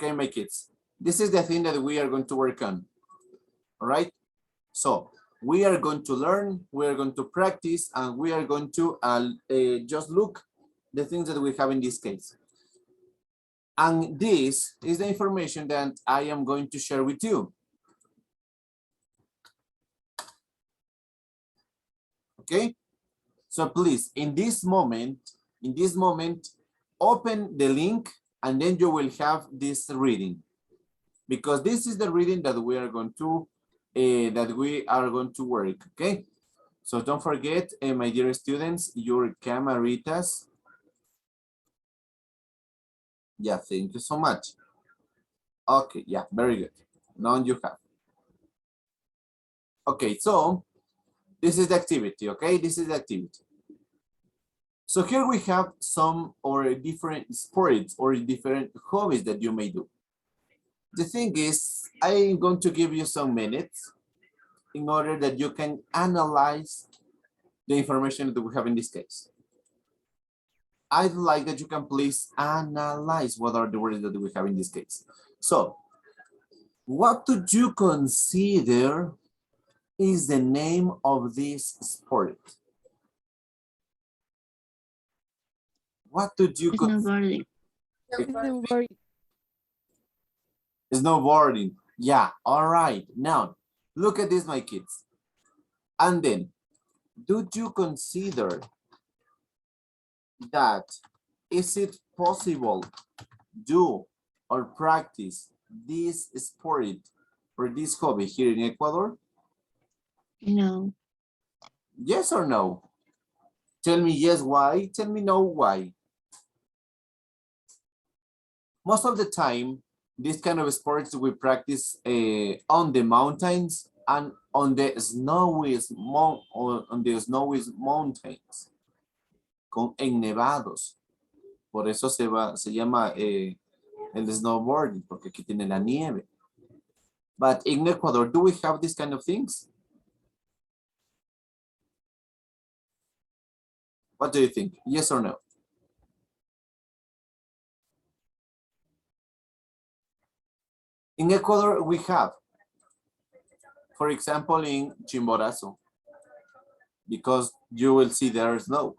Okay, my kids, this is the thing that we are going to work on. All right. So we are going to learn, we are going to practice, and we are going to just look the things that we have in this case. And this is the information that I am going to share with you. Okay. So please, in this moment, open the link and then you will have this reading. Because this is the reading that we are going to work, okay? So don't forget, my dear students, your camaritas. Yeah, thank you so much. Okay, yeah, very good. Now you have. Okay, so this is the activity, okay? This is the activity. So here we have some or different sports or different hobbies that you may do. The thing is, I'm going to give you some minutes in order that you can analyze the information that we have in this case. I'd like that you can please analyze what are the words that we have in this case. So, what do you consider is the name of this sport? What do you consider? Snowboarding. Snowboarding. Yeah, all right. Now, look at this, my kids. And then, do you consider that is it possible do or practice this sport or this hobby here in Ecuador? No. Yes or no? Tell me yes, why? Tell me no, why? Most of the time, this kind of sports we practice on the mountains and on the snowiest mountains, en nevados. Por eso se llama el snowboarding, porque aquí tiene la nieve. But in Ecuador, do we have these kind of things? What do you think? Yes or no? In Ecuador, we have, for example, in Chimborazo, because you will see there is snow,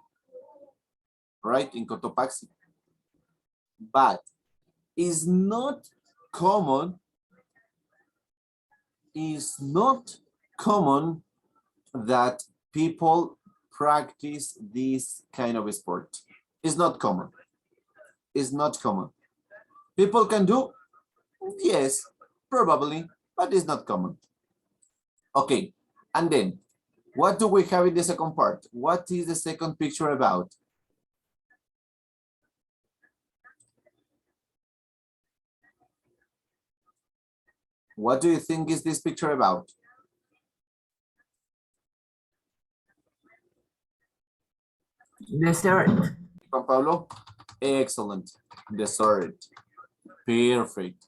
right, in Cotopaxi. But it's not common, that people practice this kind of sport. It's not common. It's not common. People can do, yes, probably, but it's not common. Okay, and then what do we have in the second part? What is the second picture about? What do you think is this picture about? Dessert. Juan Pablo? Excellent. Dessert. Perfect.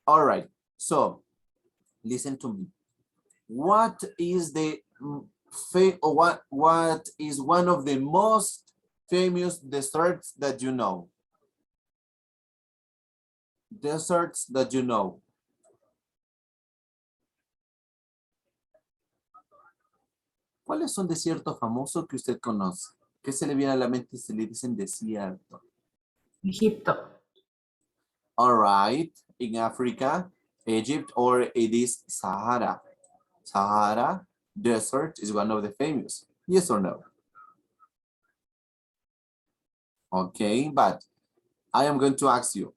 All right. So listen to me. What is the what is one of the most famous desserts that you know? Desserts that you know. ¿Cuál es un desierto famoso que usted conoce? ¿Qué se le viene a la mente si le dicen desierto? Egipto. All right. In Africa, Egypt, or it is Sahara. Sahara desert is one of the famous. Yes or no? Okay, but I am going to ask you,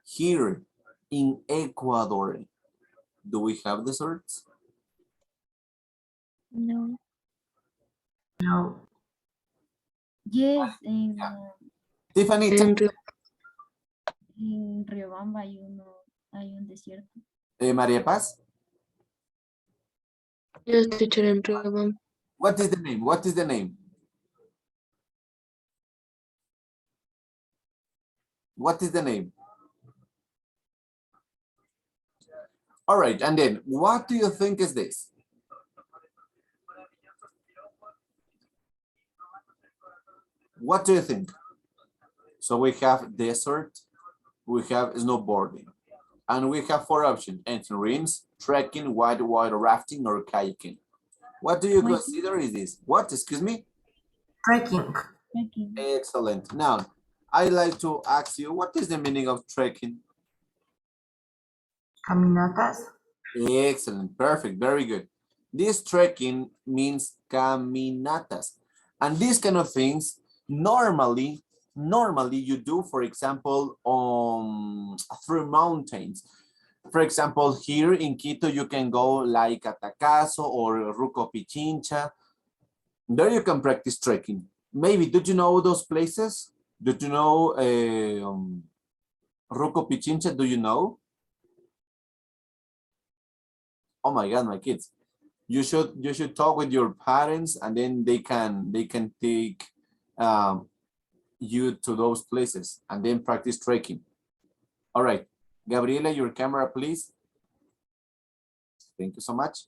here in Ecuador, do we have deserts? No. No. Yes, en, Tiffany, En Río- en Riobamba hay un desierto. María Paz, Yes, teacher, en Riobamba. what is the name? What is the name? What is the name? All right, and then what do you think is this? What do you think? So we have desert, we have snowboarding. And we have 4 options: ancient ruins, trekking, whitewater rafting, or kayaking. What do you Trekking. consider is this? What, excuse me? Trekking. Trekking. Excellent. Now, I'd like to ask you, what is the meaning of trekking? Caminatas. Excellent, perfect, very good. This trekking means caminatas. And these kind of things, normally you do, for example, through mountains. For example, here in Quito, you can go like Atacazo or Ruco Pichincha. There you can practice trekking. Maybe, did you know those places? Did you know Ruco Pichincha? Do you know? Oh my God, my kids. You should talk with your parents, and then they can take you to those places and then practice trekking. All right, Gabriela, your camera, please. Thank you so much.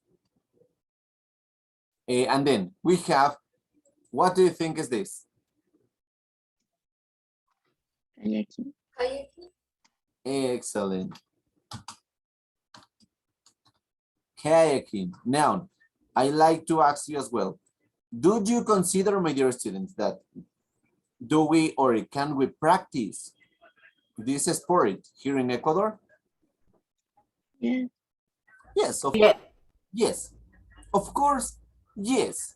And then we have, what do you think is this? Kayaking. Excellent. Kayaking. Now, I like to ask you as well, do you consider, my dear students, that do we or can we practice this sport here in Ecuador? Yes. Yes, of Yeah. course. Yes, of course, yes.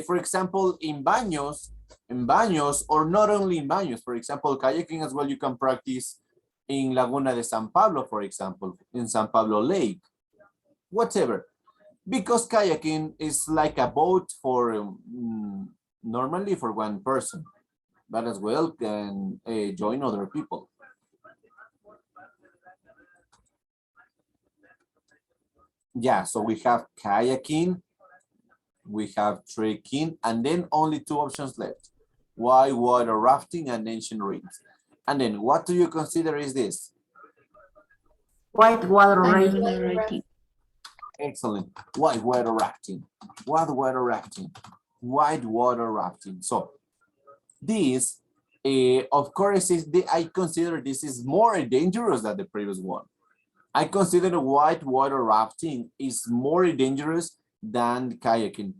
For example, in baños, or not only in baños, for example, kayaking as well, you can practice in Laguna de San Pablo, for example, in San Pablo Lake, whatever. Because kayaking is like a boat for, normally for one person, but as well can join other people. Yeah, so we have kayaking, we have trekking, and then only 2 options left: whitewater rafting and ancient ruins. And then what do you consider is this? Whitewater Whitewater rafting. rafting. Excellent. Whitewater rafting. Whitewater rafting. Whitewater rafting. So this, of course, I consider this is more dangerous than the previous one. I consider whitewater rafting is more dangerous than kayaking,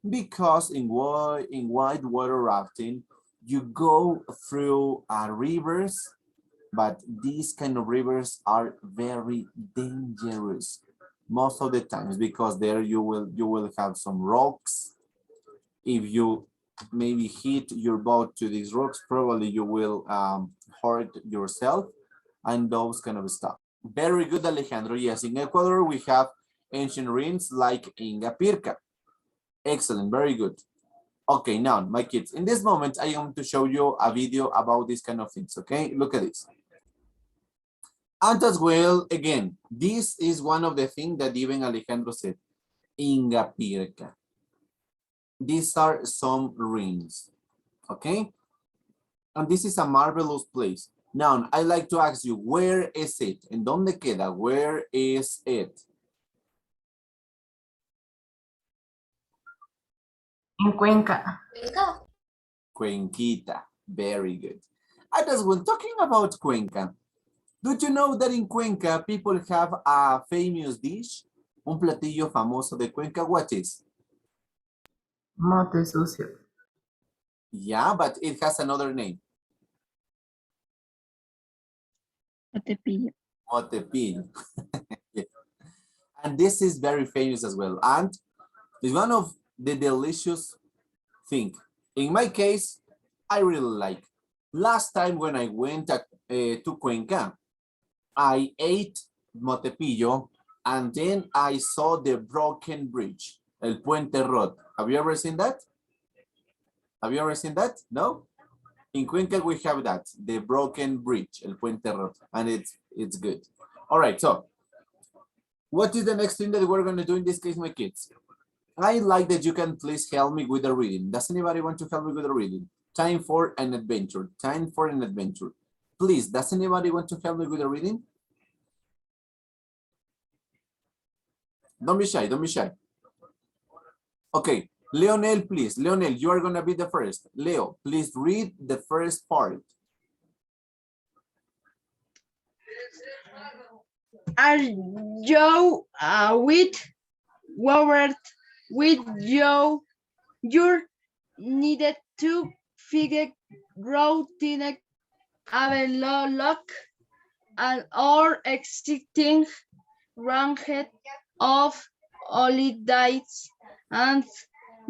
because in whitewater rafting, you go through rivers, but these kind of rivers are very dangerous most of the times, because there you will have some rocks. If you maybe hit your boat to these rocks, probably you will hurt yourself and those kind of stuff. Very good, Alejandro. Yes, in Ecuador, we have ancient ruins like Ingapirca. Excellent, very good. Okay, now, my kids, in this moment, I am to show you a video about these kind of things, okay? Look at this. And as well, again, this is one of the things that even Alejandro said, Ingapirca. These are some ruins, okay? And this is a marvelous place. Now, I like to ask you, where is it? ¿En dónde queda? Where is it? En Cuenca. Cuenquita. Very good. And as well, talking about Cuenca, did you know that in Cuenca, people have a famous dish? Un platillo famoso de Cuenca, what is? Mote sucio. Yeah, but it has another name. Otepillo. Motepillo. Yeah. And this is very famous as well. And it's one of the delicious things. In my case, I really like. Last time when I went to Cuenca, I ate motepillo, and then I saw the broken bridge, el puente roto. Have you ever seen that? Have you ever seen that? No? In Cuenca, we have that, the broken bridge, el puente roto, and it's good. All right, so what is the next thing that we're going to do in this case, my kids? I like that you can please help me with the reading. Does anybody want to help me with the reading? Time for an adventure. Time for an adventure. Please, does anybody want to help me with the reading? Don't be shy, don't be shy. Okay, Leonel, please. Leonel, you are going to be the first. Leo, please read the first part. Are you worried with your needed to figure routine available and or existing range of holidays and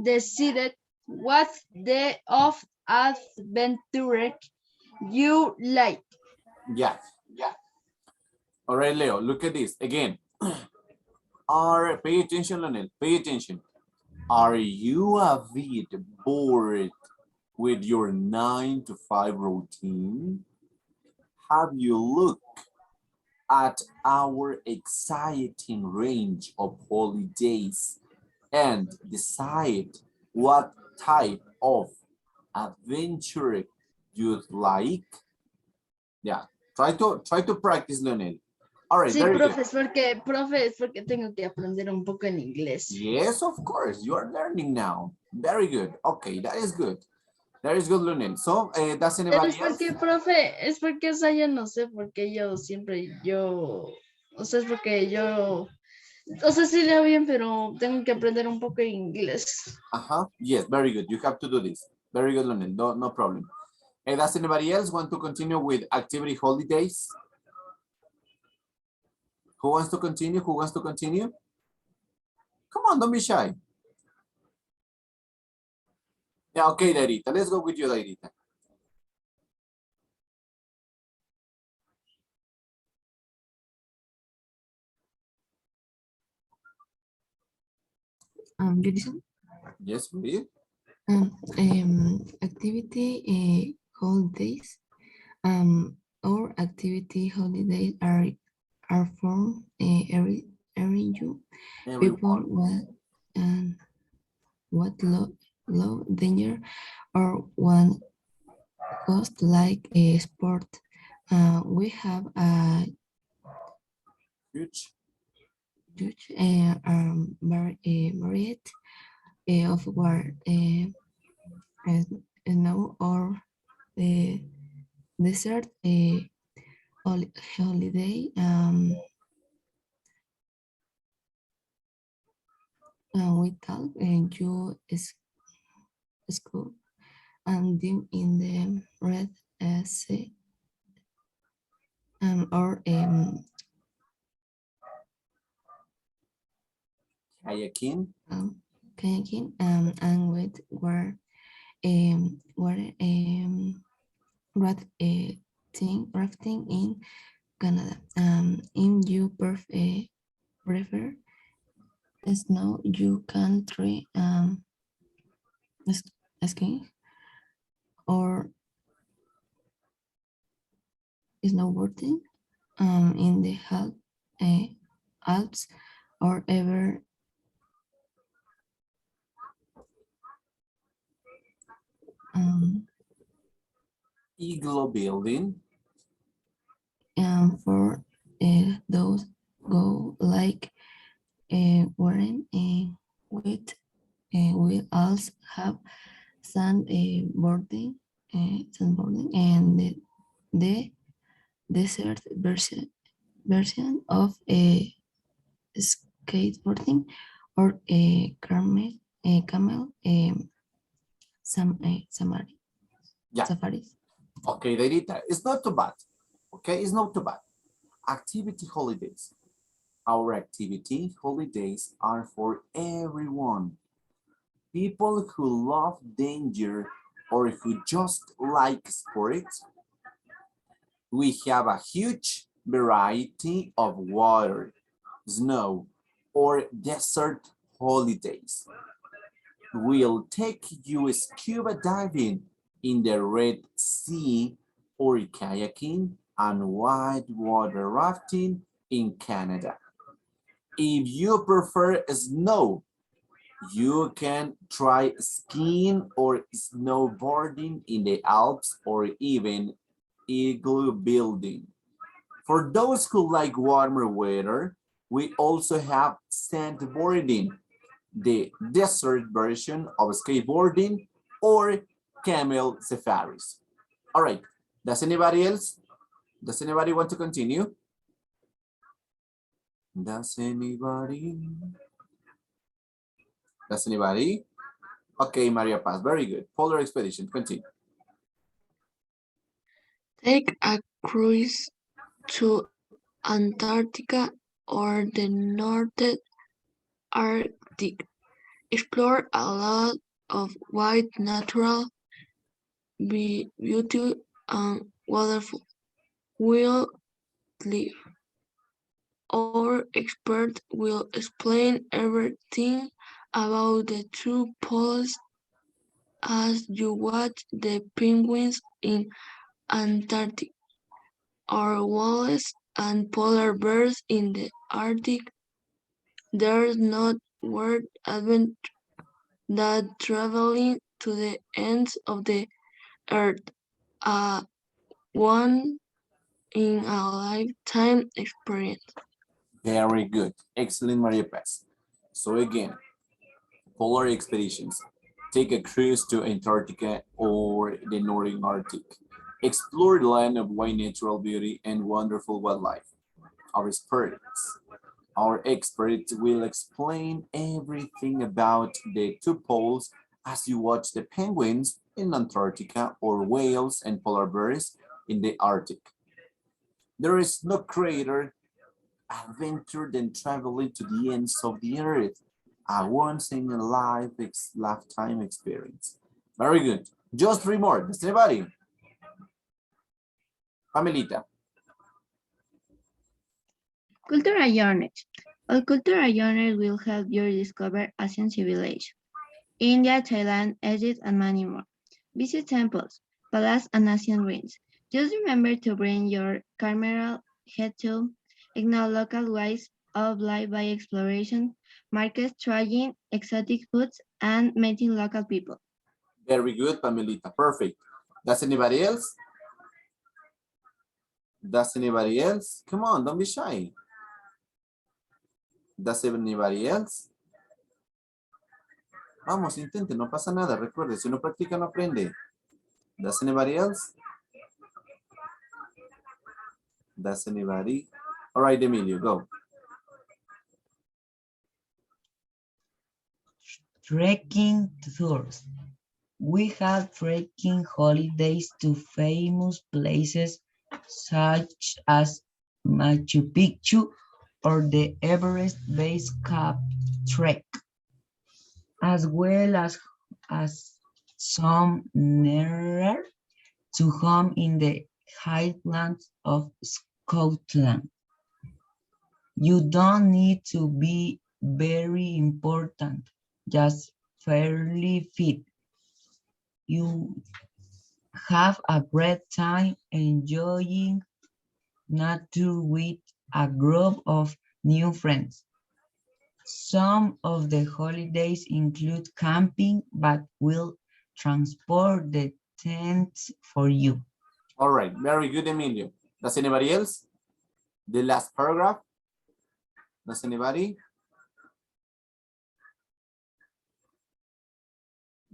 decided what day of adventure you like? Yeah. All right, Leo, look at this again. Pay attention, Lionel, pay attention. Are you a bit bored with your 9 to 5 routine? Have you looked at our exciting range of holidays and decide what type of adventure you'd like? Yeah, try to practice, Lionel. All right, Sí, very good. profe, es porque tengo que aprender un poco en inglés. Yes, of course, you are learning now. Very good. Okay, that is good. That is good, Lionel. So, does Pero anybody es else? porque, profe, es porque, o sea, yo no sé por qué o sea, es porque o sea, sí leo bien, pero tengo que aprender un poco de inglés. Yes, very good. You have to do this. Very good, Lionel. No problem. Does anybody else want to continue with activity holidays? Who wants to continue? Who wants to continue? Come on, don't be shy. Yeah, okay, Dairita. Let's go with you, Dairita. You listen? Yes, please. Activity holidays. Our activity holidays are from every you people what love danger or one cost like a sport. We have a Huge. huge variety of word snow or desert holiday without you school and dim in the red sea or Kayaking. kayaking and with where rafting in Canada. If you prefer snow, you can try skiing or snowboarding in the Alps or ever Igloo building. for those go like Warren with we also have sandboarding and the desert version of a skateboarding or a camel Yeah. safaris. Okay, Dairita. It's not too bad. Okay, it's not too bad. Activity holidays. Our activity holidays are for everyone. People who love danger or who just like sports. We have a huge variety of water, snow, or desert holidays. We'll take you scuba diving in the Red Sea or kayaking and whitewater rafting in Canada. If you prefer snow, you can try skiing or snowboarding in the Alps or even igloo building. For those who like warmer weather, we also have sandboarding, the desert version of skateboarding or camel safaris. All right, does anybody else? Does anybody want to continue? Does anybody? Does anybody? Okay, Maria Paz, very good. Polar expedition, continue. Take a cruise to Antarctica or the North Arctic. Explore a lot of wide natural beauty and wonderful wildlife. Our expert will explain everything about the two poles as you watch the penguins in Antarctic, or whales and polar bears in the Arctic. There's not word adventure that traveling to the ends of the earth, a one in a lifetime experience. Very good. Excellent, Maria Paz. So again, polar expeditions. Take a cruise to Antarctica or the Northern Arctic. Explore the land of wide natural beauty and wonderful wildlife. Our experts will explain everything about the two poles as you watch the penguins in Antarctica or whales and polar bears in the Arctic. There is no greater adventure than traveling to the ends of the earth. A once in a lifetime experience. Very good. Just 3 more. Does anybody? Pamelita. Cultural journeys. All cultural journeys will help you discover Asian civilization. India, Thailand, Egypt, and many more. Visit temples, palaces, and ancient ruins. Just remember to bring your camera headset, ignore local ways of life by exploration, markets, trying exotic foods, and meeting local people. Very good, Pamelita. Perfect. Does anybody else? Does anybody else? Come on, don't be shy. Does anybody else? Vamos, intente, no pasa nada. Recuerde, si uno practica, no aprende. Does anybody else? Does anybody? All right, Emilio, go. Trekking tours. We have trekking holidays to famous places such as Machu Picchu or the Everest Base Camp trek, as well as some nearer to home in the Highlands of Scotland. You don't need to be very important, just fairly fit. You have a great time enjoying nature with a group of new friends. Some of the holidays include camping, but will transport the tents for you. All right, very good, Emilio. Does anybody else? The last paragraph. Does anybody?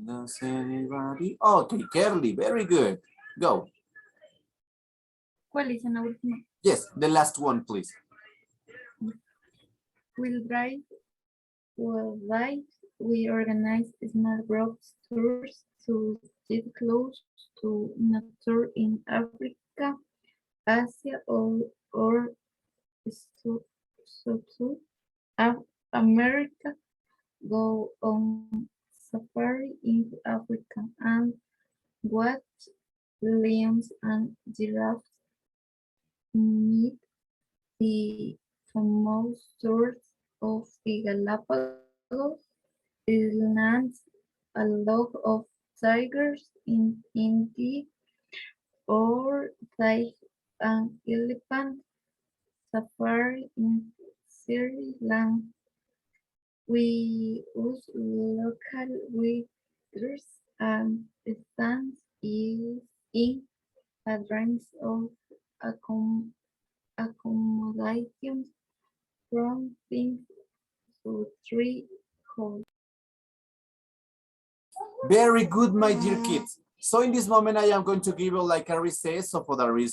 Does anybody? Okay, Kerly, very good. Go. ¿Cuál es la última? Yes, the last one, please. Will drive. We organize small groups tours to get close to nature in Africa, Asia, or South America. Go on safari in Africa and watch lions and giraffes. Meet the famous birds of the Galapagos Islands, a lot of tigers in India, or take an elephant safari in Sri Lanka. We use local waiters and stands in a range of accommodations from things to 3 calls. Very good, my dear kids. So in this moment, I am going to give you like a recess. So for the